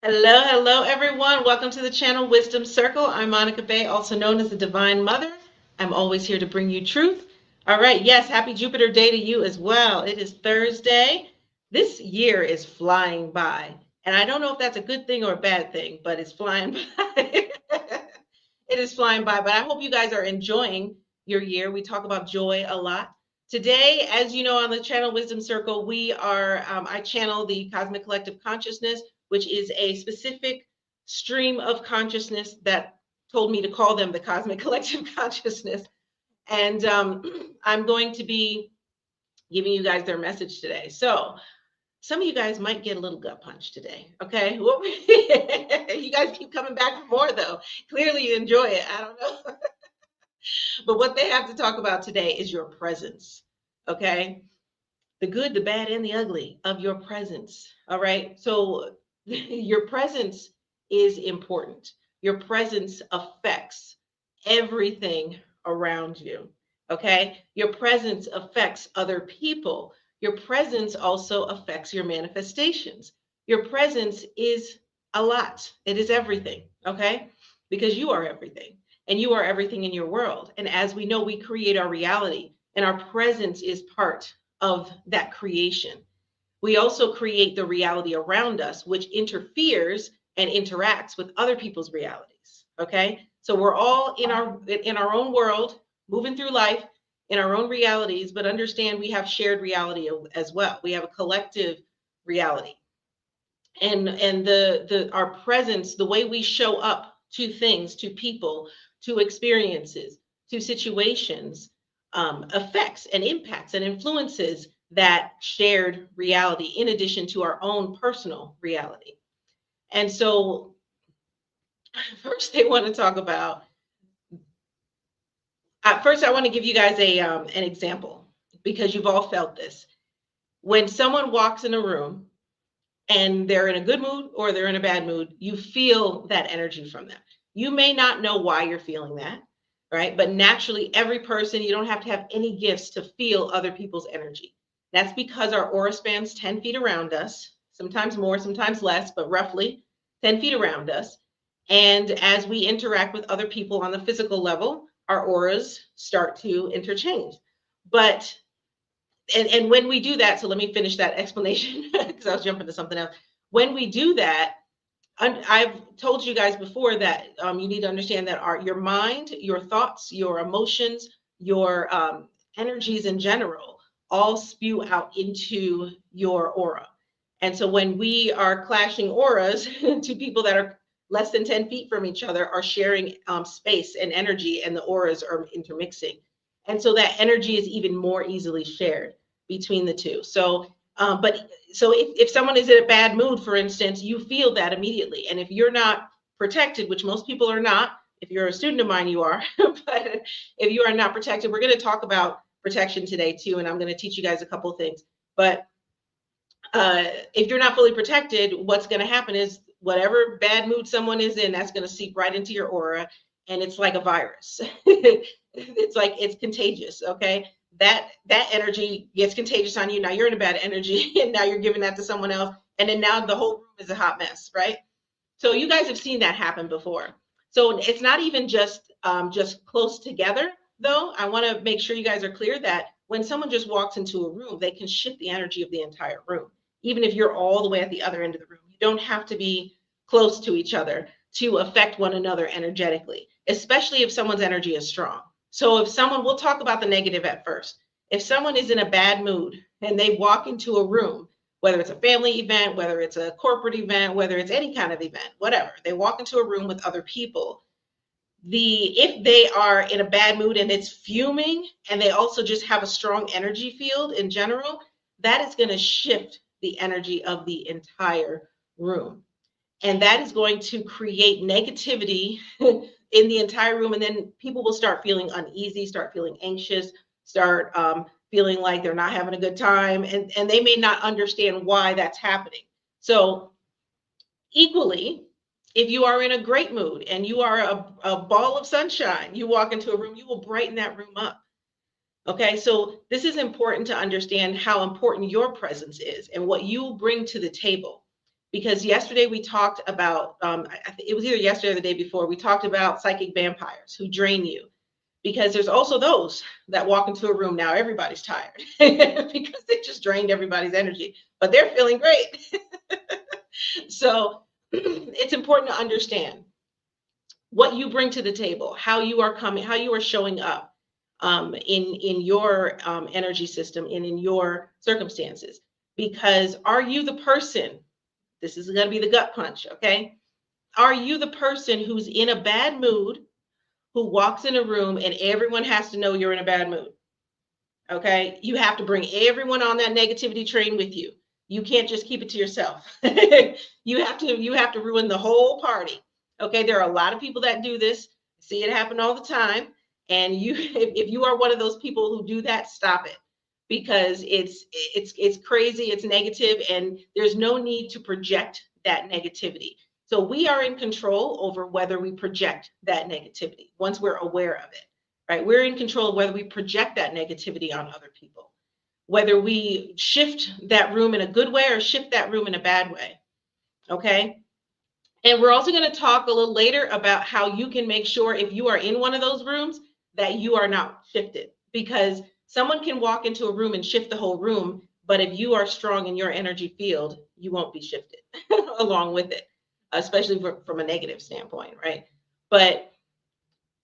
Hello, hello, everyone. Welcome to the channel Wisdom Circle. I'm Monica Bay, also known as the Divine Mother. I'm always here to bring you truth. All right, yes, happy Jupiter Day to you as well. It is Thursday. This year is flying by, and I don't know if that's a good thing or a bad thing, but it's flying by. It is flying by, but I hope you guys are enjoying your year. We talk about joy a lot. Today, as you know, on the channel Wisdom Circle, I channel the Cosmic Collective Consciousness, which is a specific stream of consciousness that told me to call them the Cosmic Collective Consciousness. And I'm going to be giving you guys their message today. So some of you guys might get a little gut punch today. Okay. You guys keep coming back for more, though. Clearly, you enjoy it. I don't know. But what they have to talk about today is your presence. Okay. The good, the bad, and the ugly of your presence. All right. So your presence is important. Your presence affects everything around you. Okay. Your presence affects other people. Your presence also affects your manifestations. Your presence is a lot, it is everything. Okay. Because you are everything and you are everything in your world. And as we know, we create our reality, and our presence is part of that creation. We also create the reality around us, which interferes and interacts with other people's realities. Okay, so we're all in our own world, moving through life in our own realities, but understand we have shared reality as well. We have a collective reality, and the our presence, the way we show up to things, to people, to experiences, to situations, affects and impacts and influences that shared reality in addition to our own personal reality. And so first they want to talk about first I want to give you guys an example, because you've all felt this. When someone walks in a room and they're in a good mood or they're in a bad mood, you feel that energy from them. You may not know why you're feeling that, right? But naturally, every person, you don't have to have any gifts to feel other people's energy. That's because our aura spans 10 feet around us, sometimes more, sometimes less, but roughly 10 feet around us. And as we interact with other people on the physical level, our auras start to interchange. But and when we do that, so let me finish that explanation because I was jumping to something else. When we do that, I've told you guys before that you need to understand that your mind, your thoughts, your emotions, your energies in general, all spew out into your aura. And so when we are clashing auras to people that are less than 10 feet from each other, are sharing space and energy, and the auras are intermixing. And so that energy is even more easily shared between the two. So, if someone is in a bad mood, for instance, you feel that immediately. And if you're not protected, which most people are not, if you're a student of mine, you are, but if you are not protected, we're going to talk about protection today too. And I'm going to teach you guys a couple of things. But if you're not fully protected, what's going to happen is whatever bad mood someone is in, that's going to seep right into your aura. And it's like a virus. It's contagious. Okay. That energy gets contagious on you. Now you're in a bad energy and now you're giving that to someone else. And then now the whole room is a hot mess, right? So you guys have seen that happen before. So it's not even just close together, though. I want to make sure you guys are clear that when someone just walks into a room, they can shift the energy of the entire room, even if you're all the way at the other end of the room. You don't have to be close to each other to affect one another energetically, especially if someone's energy is strong. So if someone, we'll talk about the negative at first. If someone is in a bad mood and they walk into a room, whether it's a family event, whether it's a corporate event, whether it's any kind of event, whatever, they walk into a room with other people. If they are in a bad mood and it's fuming, and they also just have a strong energy field in general, that is going to shift the energy of the entire room. And that is going to create negativity in the entire room. And then people will start feeling uneasy, start feeling anxious, start feeling like they're not having a good time. And they may not understand why that's happening. So equally, if you are in a great mood and you are a ball of sunshine, you walk into a room, you will brighten that room up. Okay, so this is important to understand how important your presence is and what you bring to the table. because yesterday we talked about, it was either yesterday or the day before, we talked about psychic vampires who drain you, because there's also those that walk into a room. Now everybody's tired because they just drained everybody's energy, but they're feeling great. So it's important to understand what you bring to the table, how you are coming, how you are showing up in your energy system and in your circumstances. Because are you the person? This is going to be the gut punch, okay? Are you the person who's in a bad mood, who walks in a room and everyone has to know you're in a bad mood? Okay, you have to bring everyone on that negativity train with you. You can't just keep it to yourself. You have to ruin the whole party. Okay, there are a lot of people that do this. See it happen all the time. And you, if you are one of those people who do that, stop it, because it's crazy, it's negative, and there's no need to project that negativity. So we are in control over whether we project that negativity once we're aware of it. Right? We're in control of whether we project that negativity on other people, whether we shift that room in a good way or shift that room in a bad way. Okay. And we're also going to talk a little later about how you can make sure, if you are in one of those rooms, that you are not shifted, because someone can walk into a room and shift the whole room. But if you are strong in your energy field, you won't be shifted along with it, especially from a negative standpoint. Right. But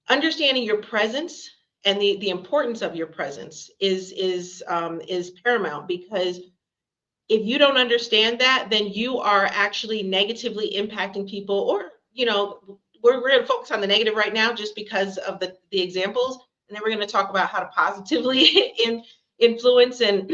understanding your presence and the importance of your presence is paramount, because if you don't understand that, then you are actually negatively impacting people. Or, we're going to focus on the negative right now just because of the examples, and then we're going to talk about how to positively influence and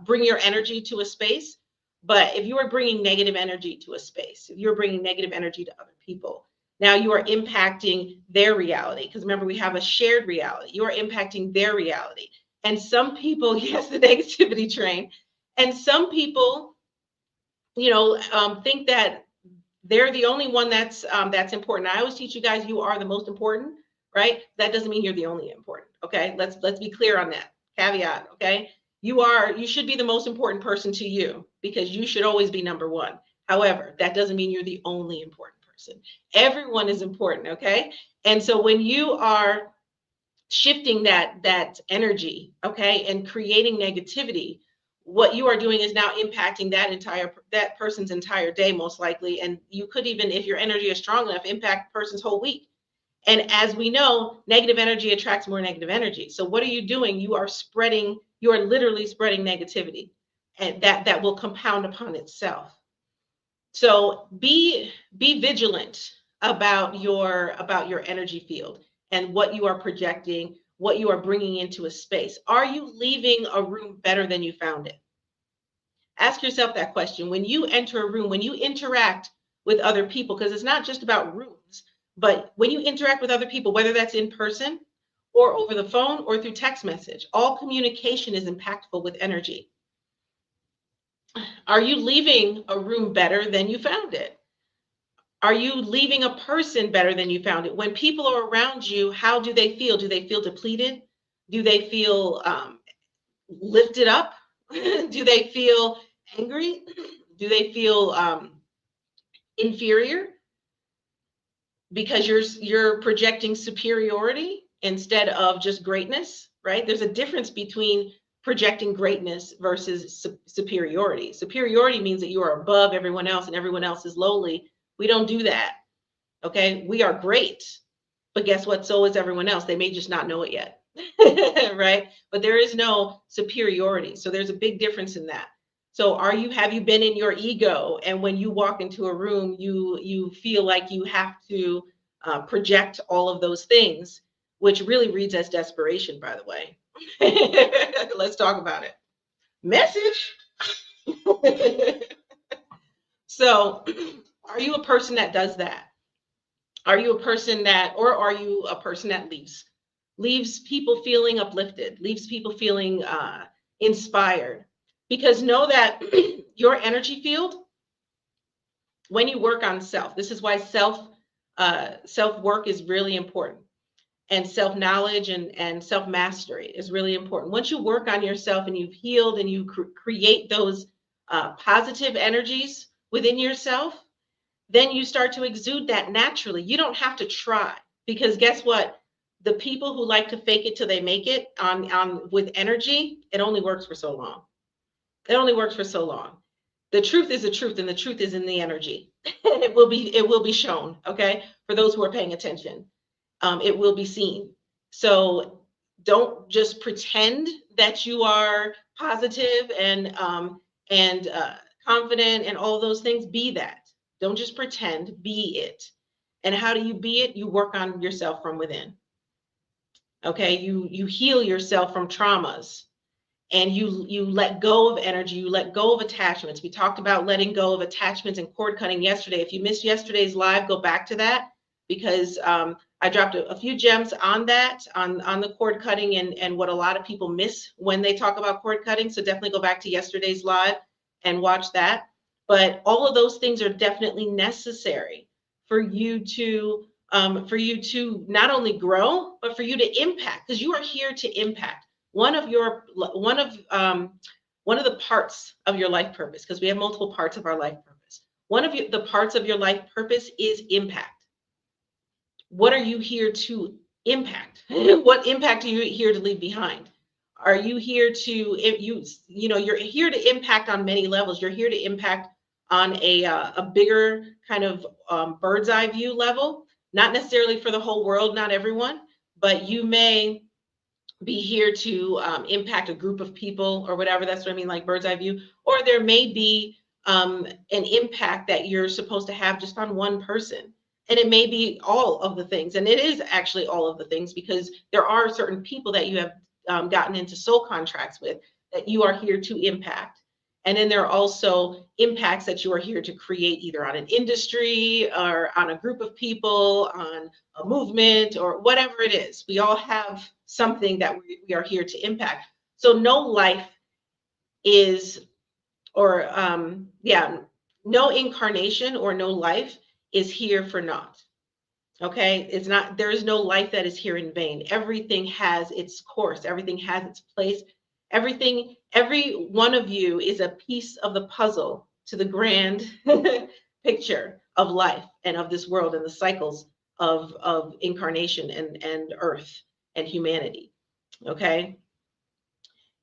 bring your energy to a space. But if you are bringing negative energy to a space, if you're bringing negative energy to other people, now you are impacting their reality. Because remember, we have a shared reality. You are impacting their reality. And some people, yes, the negativity train. And some people, think that they're the only one that's important. I always teach you guys, you are the most important, right? That doesn't mean you're the only important. Okay, let's be clear on that caveat. Okay, you should be the most important person to you, because you should always be number one. However, that doesn't mean you're the only important person. Everyone is important. Okay, and so when you are shifting that energy, okay, and creating negativity, what you are doing is now impacting that person's entire day, most likely. And you could even, if your energy is strong enough, impact the person's whole week. And as we know, negative energy attracts more negative energy. So what are you doing? You are literally spreading negativity, and that will compound upon itself. So be vigilant about your energy field and what you are projecting, what you are bringing into a space. Are you leaving a room better than you found it? Ask yourself that question. When you enter a room, when you interact with other people, because it's not just about rooms, but when you interact with other people, whether that's in person or over the phone or through text message, all communication is impactful with energy. Are you leaving a room better than you found it? Are you leaving a person better than you found it? When people are around you, how do they feel? Do they feel depleted? Do they feel lifted up? Do they feel angry? Do they feel inferior because you're projecting superiority instead of just greatness, right? There's a difference between projecting greatness versus superiority. Superiority means that you are above everyone else and everyone else is lowly. We don't do that. Okay, we are great, but guess what? So is everyone else. They may just not know it yet, right? But there is no superiority. So there's a big difference in that. So have you been in your ego, and when you walk into a room, you feel like you have to project all of those things, which really reads as desperation, by the way. Let's talk about it. Message. So, are you a person that does that? Are you a person that, or are you a person that leaves people feeling uplifted, leaves people feeling inspired? Because know that your energy field, when you work on self, this is why self work is really important, and self knowledge and self mastery is really important. Once you work on yourself and you've healed and you create those positive energies within yourself, then you start to exude that naturally. You don't have to try, because guess what? The people who like to fake it till they make it on with energy, it only works for so long. It only works for so long. The truth is the truth, and the truth is in the energy. It will be shown. Okay, for those who are paying attention, it will be seen. So don't just pretend that you are positive and confident and all those things. Be that. Don't just pretend. Be it. And how do you be it? You work on yourself from within. Okay, you heal yourself from traumas, and you let go of energy, you let go of attachments. We talked about letting go of attachments and cord cutting yesterday. If you missed yesterday's live, go back to that, because I dropped a few gems on that, on the cord cutting, and what a lot of people miss when they talk about cord cutting. So definitely go back to yesterday's live and watch that. But all of those things are definitely necessary for you to not only grow, but for you to impact, because you are here to impact one of your one of the parts of your life purpose, because we have multiple parts of our life purpose. One of the parts of your life purpose is impact. What are you here to impact? What impact are you here to leave behind? Are you here to, if you're here to impact on many levels. You're here to impact on a bigger kind of bird's eye view level, not necessarily for the whole world, not everyone, but you may be here to impact a group of people or whatever. That's what I mean, like bird's eye view. Or there may be an impact that you're supposed to have just on one person. And it may be all of the things. And it is actually all of the things, because there are certain people that you have gotten into soul contracts with that you are here to impact. And then there are also impacts that you are here to create, either on an industry or on a group of people, on a movement, or whatever it is. We all have something that we are here to impact. So no life is, or no incarnation or no life is here for naught. Okay, it's not, there is no life that is here in vain. Everything has its course, everything has its place. Every one of you is a piece of the puzzle to the grand picture of life and of this world and the cycles of incarnation and earth and humanity. Okay,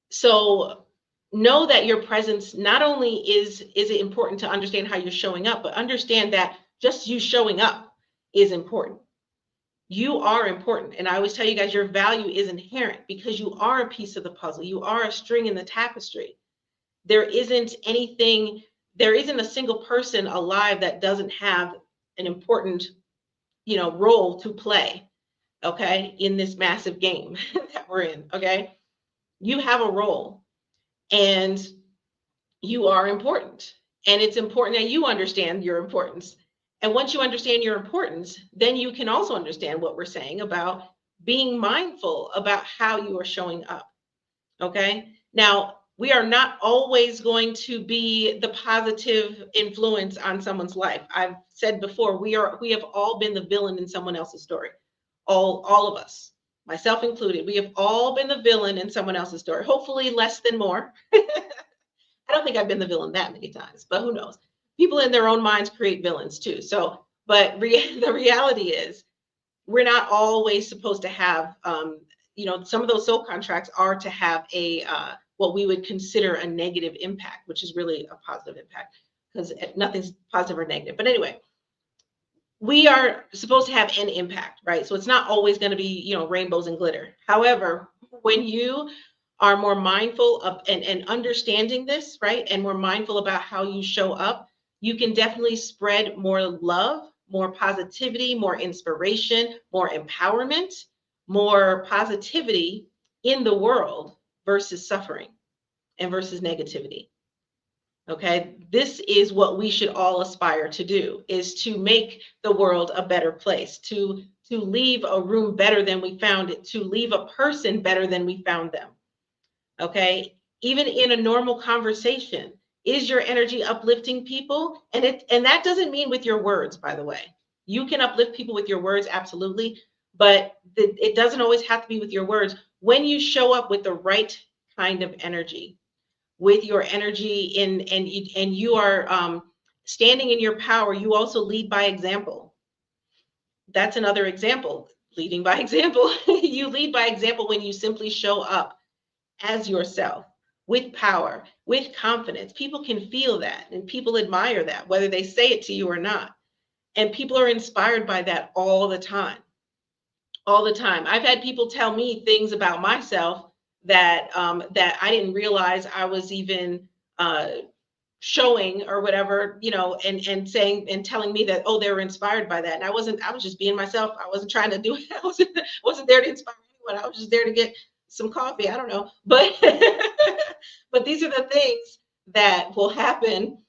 so know that your presence not only is it important to understand how you're showing up, but understand that just you showing up is important. You are important. And I always tell you guys, your value is inherent, because you are a piece of the puzzle. You are a string in the tapestry. There isn't a single person alive that doesn't have an important, role to play, okay, in this massive game that we're in, okay? You have a role, and you are important. And it's important that you understand your importance. And once you understand your importance, then you can also understand what we're saying about being mindful about how you are showing up. Okay. Now, we are not always going to be the positive influence on someone's life. I've said before, we have all been the villain in someone else's story. All of us, myself included, we have all been the villain in someone else's story. Hopefully less than more. I don't think I've been the villain that many times, but who knows? People in their own minds create villains too. So, but the reality is, we're not always supposed to have, some of those soul contracts are to have a what we would consider a negative impact, which is really a positive impact, because nothing's positive or negative. But anyway, we are supposed to have an impact, right? So it's not always going to be, rainbows and glitter. However, when you are more mindful of and understanding this, right, and more mindful about how you show up, you can definitely spread more love, more positivity, more inspiration, more empowerment, more positivity in the world versus suffering and versus negativity. Okay, this is what we should all aspire to do, is to make the world a better place, to leave a room better than we found it, to leave a person better than we found them. Okay, even in a normal conversation, is your energy uplifting people? And that doesn't mean with your words, by the way. You can uplift people with your words, absolutely, but it doesn't always have to be with your words. When you show up with the right kind of energy, with your energy and you are Standing in your power, you also lead by example. That's another example, leading by example. You lead by example when you simply show up as yourself with power, with confidence. People can feel that and people admire that, whether they say it to you or not. And people are inspired by that all the time. All the time. I've had people tell me things about myself that I didn't realize I was even showing or whatever, and saying and telling me that, oh, they were inspired by that. And I was just being myself. I wasn't trying to do it. I wasn't there to inspire anyone. I was just there to get some coffee. I don't know. But but these are the things that will happen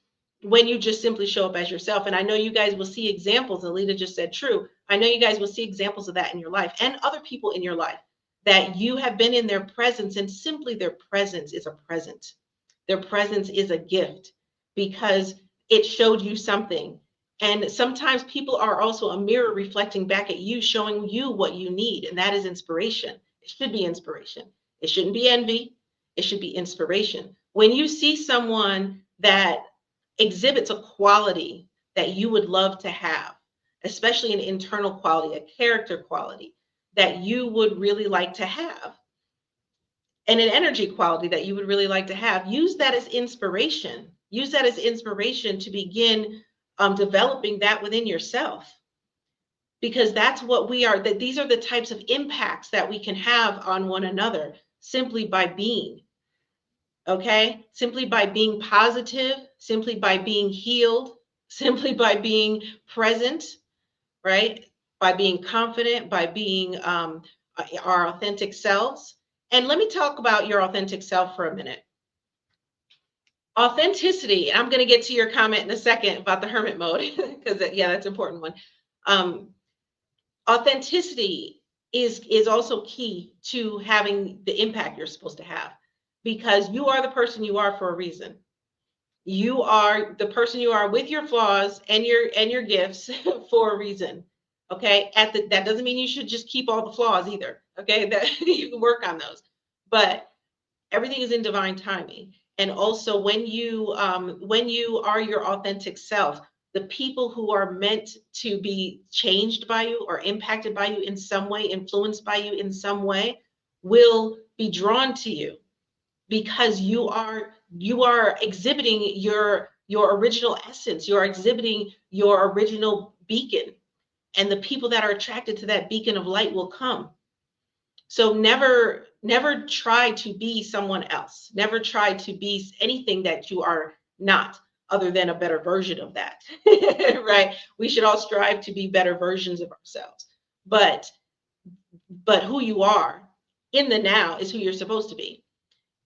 when you just simply show up as yourself. And I know you guys will see examples, and Alita just said true. I know you guys will see examples of that in your life and other people in your life, that you have been in their presence, and simply their presence is a present. Their presence is a gift because it showed you something. And sometimes people are also a mirror reflecting back at you, showing you what you need. And that is inspiration. It should be inspiration. It shouldn't be envy. It should be inspiration. When you see someone that exhibits a quality that you would love to have, especially an internal quality, a character quality that you would really like to have, and an energy quality that you would really like to have, use that as inspiration. Use that as inspiration to begin developing that within yourself, because that's what we are. That these are the types of impacts that we can have on one another simply by being. Okay, simply by being positive, simply by being healed, simply by being present, right? By being confident, by being our authentic selves. And let me talk about your authentic self for a minute. Authenticity, I'm going to get to your comment in a second about the hermit mode, because yeah, that's an important one. Authenticity is also key to having the impact you're supposed to have, because you are the person you are for a reason. You are the person you are with your flaws and your gifts for a reason. Okay. That doesn't mean you should just keep all the flaws either. Okay. That you can work on those, but everything is in divine timing. And also when you are your authentic self, the people who are meant to be changed by you or impacted by you in some way, influenced by you in some way, will be drawn to you, because you are exhibiting your original essence. You're exhibiting your original beacon, and the people that are attracted to that beacon of light will come. So never try to be someone else. Never try to be anything that you are not, other than a better version of that. Right? We should all strive to be better versions of ourselves, but who you are in the now is who you're supposed to be,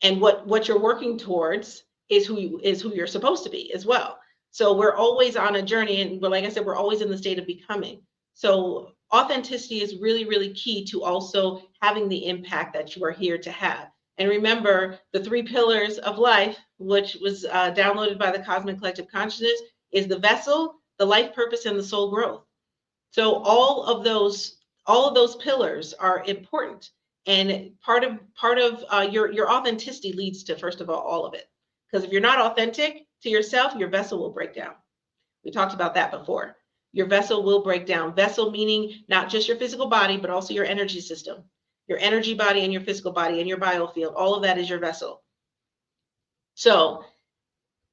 and what you're working towards is who you're supposed to be as well. So we're always on a journey, and like I said, we're always in the state of becoming. So authenticity is really, really key to also having the impact that you are here to have. And remember, the 3 pillars of life, which was downloaded by the Cosmic Collective Consciousness, is the vessel, the life purpose, and the soul growth. So all of those pillars are important. And part of your authenticity leads to, first of all of it. Because if you're not authentic to yourself, your vessel will break down. We talked about that before. Your vessel will break down. Vessel meaning not just your physical body, but also your energy system, your energy body and your physical body and your biofield. All of that is your vessel. So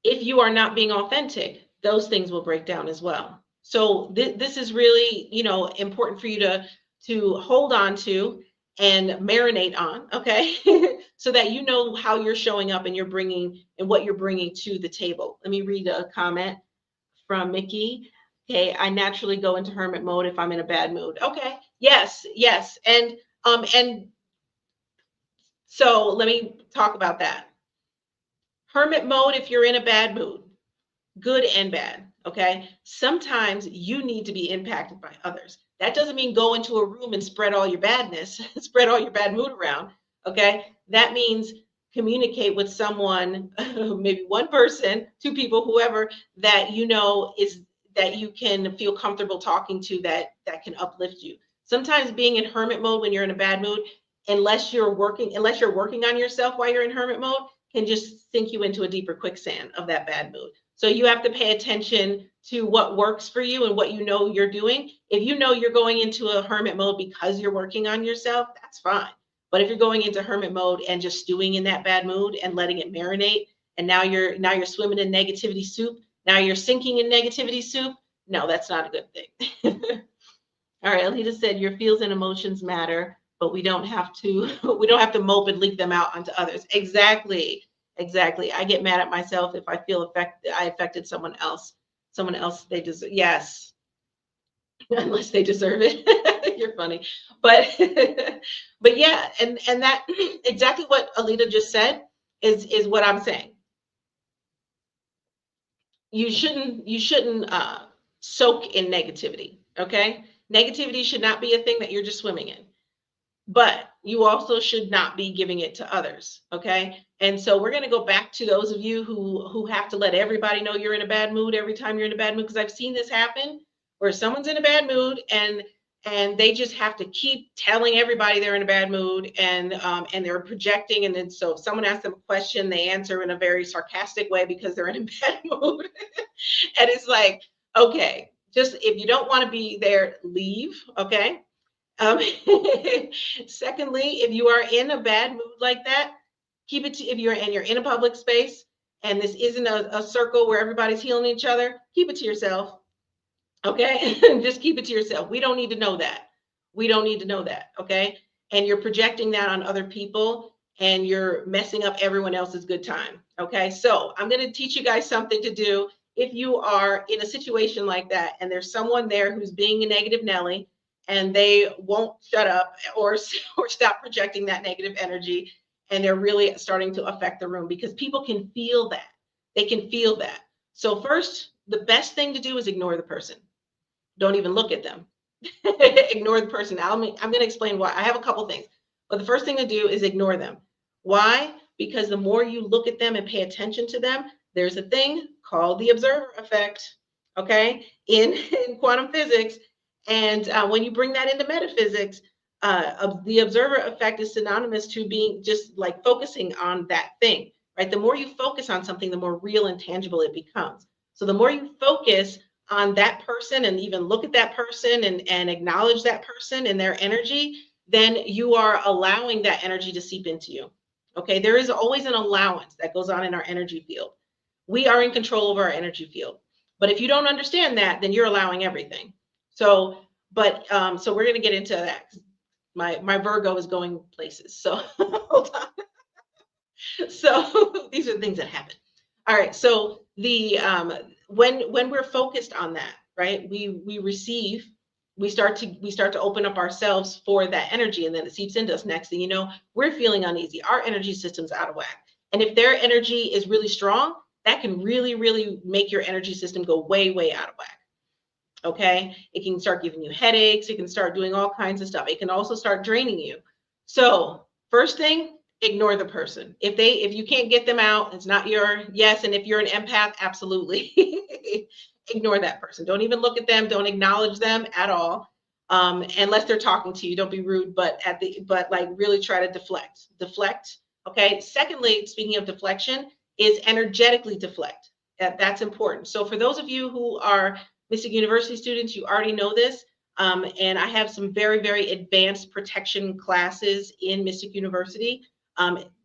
if you are not being authentic, those things will break down as well. So this is really, important for you to hold on to and marinate on, okay? So that you know how you're showing up and what you're bringing to the table. Let me read a comment from Mickey. Okay, I naturally go into hermit mode if I'm in a bad mood. Okay, yes. And so let me talk about that. Hermit mode if you're in a bad mood. Good and bad, okay? Sometimes you need to be impacted by others. That doesn't mean go into a room and spread all your badness, spread all your bad mood around, okay? That means communicate with someone, maybe one person, 2 people, whoever, that that you can feel comfortable talking to, that can uplift you. Sometimes being in hermit mode when you're in a bad mood, unless you're working on yourself while you're in hermit mode, can just sink you into a deeper quicksand of that bad mood. So you have to pay attention to what works for you and what you know you're doing. If you know you're going into a hermit mode because you're working on yourself, that's fine. But if you're going into hermit mode and just stewing in that bad mood and letting it marinate, and now you're swimming in negativity soup, now you're sinking in negativity soup, no, that's not a good thing. All right, Alita said your feels and emotions matter, but we don't have to we don't have to mope and leak them out onto others. Exactly. Exactly. I get mad at myself if I feel I affected someone else. Someone else they deserve, yes, unless they deserve it. You're funny. But but yeah, and that exactly what Alita just said is what I'm saying. You shouldn't soak in negativity, okay? Negativity should not be a thing that you're just swimming in, but you also should not be giving it to others, okay? And so we're going to go back to those of you who have to let everybody know you're in a bad mood every time you're in a bad mood, because I've seen this happen where someone's in a bad mood and they just have to keep telling everybody they're in a bad mood, and they're projecting, and then so if someone asks them a question, they answer in a very sarcastic way because they're in a bad mood. And it's like, okay, just if you don't want to be there, leave, okay? Um, Secondly, if you are in a bad mood like that, keep it to, if you're in a public space and this isn't a circle where everybody's healing each other, keep it to yourself. Okay. Just keep it to yourself. We don't need to know that. We don't need to know that. Okay. And you're projecting that on other people and you're messing up everyone else's good time. Okay. So I'm going to teach you guys something to do if you are in a situation like that and there's someone there who's being a negative Nelly and they won't shut up or stop projecting that negative energy, and they're really starting to affect the room because people can feel that. They can feel that. So first, the best thing to do is ignore the person. Don't even look at them. Ignore the person. I'm going to explain why. I have a couple things, but the first thing to do is ignore them. Why? Because the more you look at them and pay attention to them, there's a thing called the observer effect, okay, in quantum physics. And when you bring that into metaphysics, the observer effect is synonymous to being just like focusing on that thing, right? The more you focus on something, the more real and tangible it becomes. So the more you focus on that person and even look at that person and acknowledge that person and their energy, then you are allowing that energy to seep into you. Okay, there is always an allowance that goes on in our energy field. We are in control of our energy field. But if you don't understand that, then you're allowing everything. So, so we're going to get into that. My Virgo is going places. So hold on. So these are things that happen. All right. So the when we're focused on that, right? We receive. We start to open up ourselves for that energy, and then it seeps into us. Next thing you know, we're feeling uneasy. Our energy system's out of whack. And if their energy is really strong, that can really, really make your energy system go way, way out of whack. Okay. It can start giving you headaches. It can start doing all kinds of stuff. It can also start draining you. So first thing, ignore the person. If you can't get them out, it's not your yes. And if you're an empath, absolutely ignore that person. Don't even look at them. Don't acknowledge them at all. Unless they're talking to you, don't be rude, but like really try to deflect. Okay. Secondly, speaking of deflection, is energetically deflect. That's important. So for those of you who are Mystic University students, you already know this. And I have some very, very advanced protection classes in Mystic University,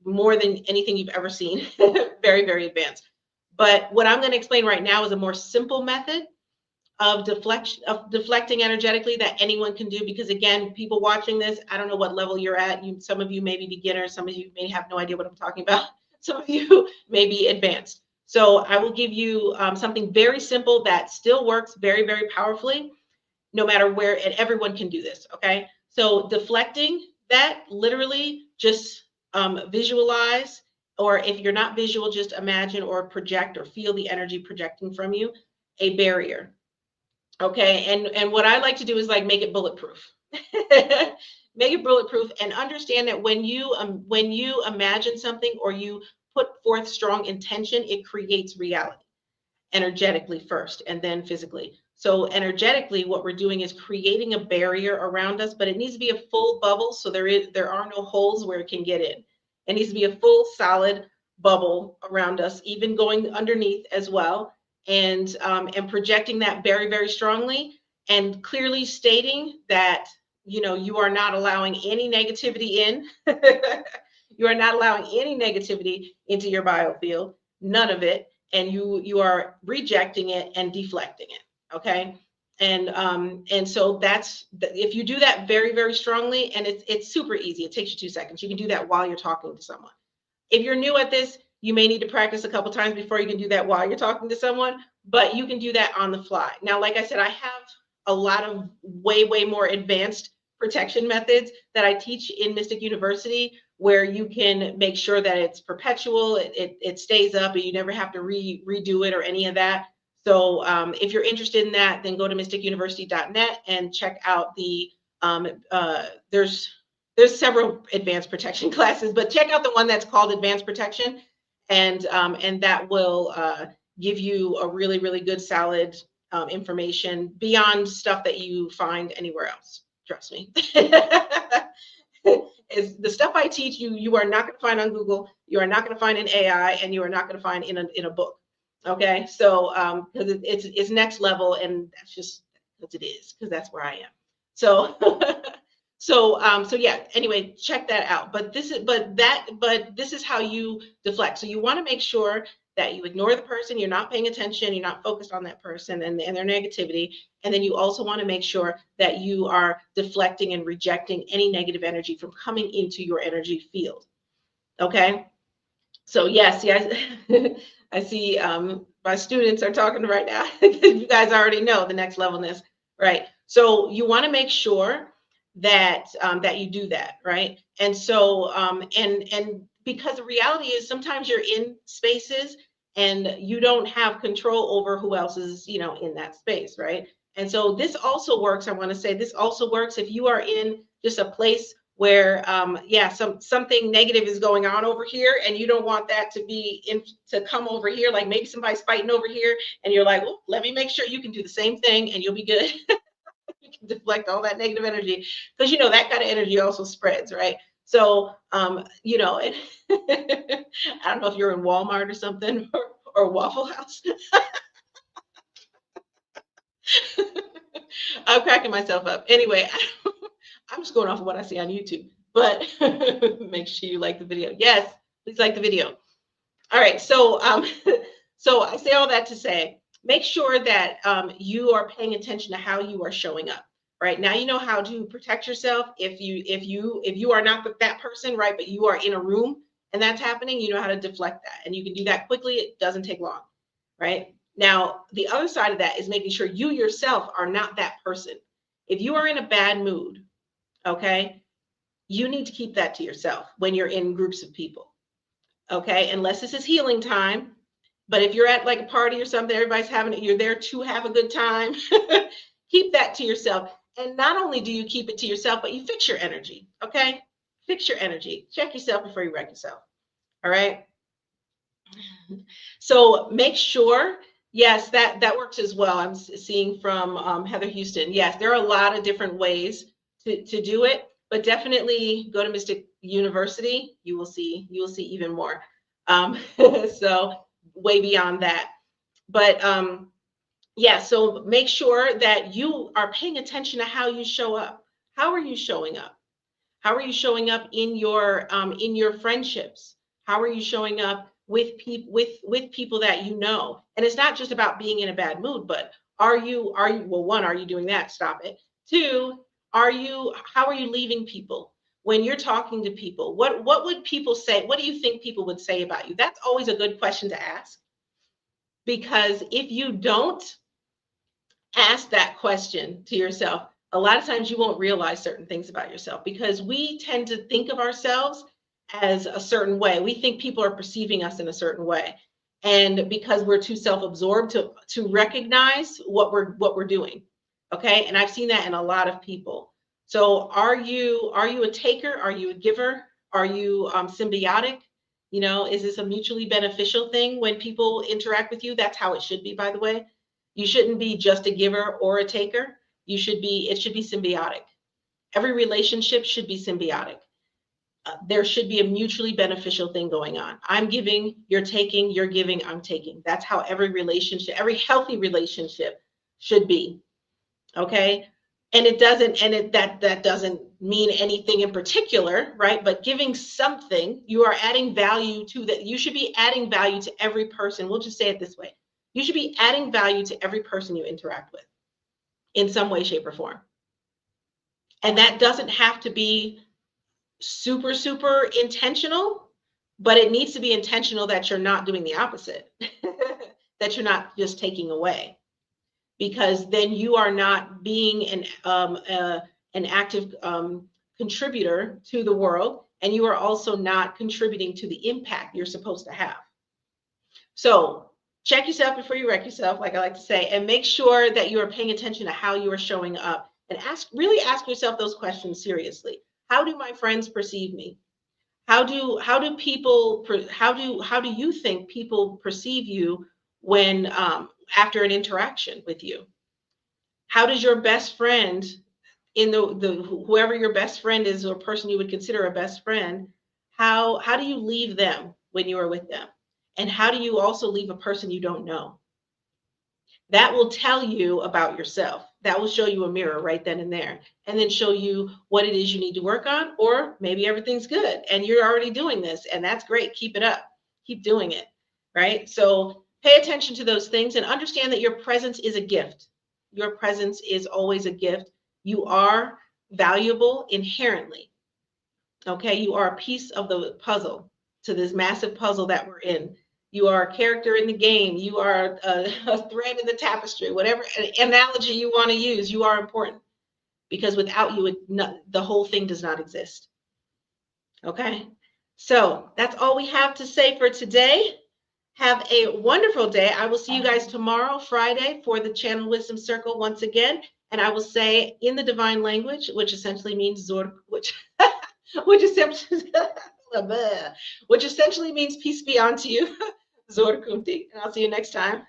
more than anything you've ever seen. Very, very advanced. But what I'm going to explain right now is a more simple method of deflecting energetically that anyone can do. Because again, people watching this, I don't know what level you're at. Some of you may be beginners. Some of you may have no idea what I'm talking about. Some of you may be advanced. So I will give you something very simple that still works very, very powerfully, no matter where, and everyone can do this, okay? So deflecting that, literally just visualize, or if you're not visual, just imagine or project or feel the energy projecting from you, a barrier, okay? And what I like to do is like make it bulletproof. Make it bulletproof, and understand that when you imagine something or you put forth strong intention, it creates reality energetically first and then physically. So energetically, what we're doing is creating a barrier around us, but it needs to be a full bubble, so there are no holes where it can get in. It needs to be a full solid bubble around us, even going underneath as well. and projecting that very, very strongly, and clearly stating that, you know, you are not allowing any negativity in. You are not allowing any negativity into your biofield, none of it, and you are rejecting it and deflecting it. Okay. And so that's, if you do that very, very strongly, and it's super easy. It takes you 2 seconds. You can do that while you're talking to someone. If you're new at this, you may need to practice a couple times before you can do that while you're talking to someone, but you can do that on the fly. Now, like I said, I have a lot of way, way more advanced protection methods that I teach in Mystic University, where you can make sure that it's perpetual, it stays up, and you never have to redo it or any of that. So if you're interested in that, then go to mysticuniversity.net and check out the, there's several advanced protection classes, but check out the one that's called Advanced Protection, and that will give you a really, really good, solid information beyond stuff that you find anywhere else. Trust me. Is the stuff I teach you are not going to find on Google, you are not going to find in AI, and you are not going to find in a book. Okay, so because it's next level, and that's just because it is, because that's where I am. So so yeah, anyway, check that out. But this is how you deflect. So you want to make sure that you ignore the person, you're not paying attention, you're not focused on that person and their negativity. And then you also want to make sure that you are deflecting and rejecting any negative energy from coming into your energy field. Okay. So yes, I see my students are talking right now. You guys already know the next levelness, right? So you want to make sure that that you do that, right? And so and because the reality is sometimes you're in spaces and you don't have control over who else is, you know, in that space, right? And so this also works. I want to say this also works if you are in just a place where yeah, something negative is going on over here, and you don't want that to be to come over here. Like maybe somebody's fighting over here, and you're like, oh, let me make sure. You can do the same thing, and you'll be good. You can deflect all that negative energy, because you know that kind of energy also spreads, right? So you know, and I don't know if you're in Walmart or something, or Waffle House. I'm cracking myself up. Anyway, I'm just going off of what I see on YouTube. But make sure you like the video. Yes, please like the video. All right. So so I say all that to say, make sure that you are paying attention to how you are showing up. Right now, you know how to protect yourself. If you are not that person, right, but you are in a room and that's happening, you know how to deflect that, and you can do that quickly. It doesn't take long, right? Now, the other side of that is making sure you yourself are not that person. If you are in a bad mood, okay, you need to keep that to yourself when you're in groups of people, okay, unless this is healing time. But if you're at like a party or something, everybody's having it, you're there to have a good time. Keep that to yourself. And not only do you keep it to yourself, but you fix your energy, okay? Fix your energy. Check yourself before you wreck yourself. All right. So make sure, yes, that works as well. I'm seeing from Heather Houston. Yes, there are a lot of different ways to do it, but definitely go to Mystic University. You will see even more. So way beyond that. But yeah, so make sure that you are paying attention to how you show up. How are you showing up? How are you showing up in your friendships? How are you showing up with people that you know? And it's not just about being in a bad mood, but are you well, one, are you doing that? Stop it. Two, how are you leaving people when you're talking to people? What would people say? What do you think people would say about you? That's always a good question to ask, because if you don't ask that question to yourself, a lot of times you won't realize certain things about yourself, because we tend to think of ourselves as a certain way. We think people are perceiving us in a certain way. And because we're too self-absorbed to recognize what we're doing. Okay. And I've seen that in a lot of people. So are you a taker? Are you a giver? Are you symbiotic? You know, is this a mutually beneficial thing when people interact with you? That's how it should be, by the way. You shouldn't be just a giver or a taker. It should be symbiotic. Every relationship should be symbiotic. there should be a mutually beneficial thing going on. I'm giving, you're taking, you're giving, I'm taking. That's how every relationship, every healthy relationship should be. Okay. And it doesn't, and it that doesn't mean anything in particular, right? But giving something, you are adding value to that. You should be adding value to every person. We'll just say it this way. You should be adding value to every person you interact with in some way, shape, or form. And that doesn't have to be super, super intentional, but it needs to be intentional that you're not doing the opposite, that you're not just taking away, because then you are not being an active contributor to the world, and you are also not contributing to the impact you're supposed to have. So check yourself before you wreck yourself, like I like to say, and make sure that you are paying attention to how you are showing up, and really ask yourself those questions seriously. How do my friends perceive me? How do people how do you think people perceive you when after an interaction with you? How does your best friend in the whoever your best friend is, or person you would consider a best friend, how do you leave them when you are with them? And how do you also leave a person you don't know? That will tell you about yourself. That will show you a mirror right then and there, and then show you what it is you need to work on, or maybe everything's good and you're already doing this, and that's great. Keep it up. Keep doing it, right? So pay attention to those things and understand that your presence is a gift. Your presence is always a gift. You are valuable inherently. Okay, you are a piece of the puzzle to this massive puzzle that we're in. You are a character in the game. You are a thread in the tapestry, whatever analogy you want to use. You are important, because without you, the whole thing does not exist. Okay, so that's all we have to say for today. Have a wonderful day. I will see you guys tomorrow, Friday, for the Channel Wisdom Circle once again. And I will say in the divine language, which essentially means Zor, which essentially, which essentially means peace be unto you, Zor Kunti. And I'll see you next time.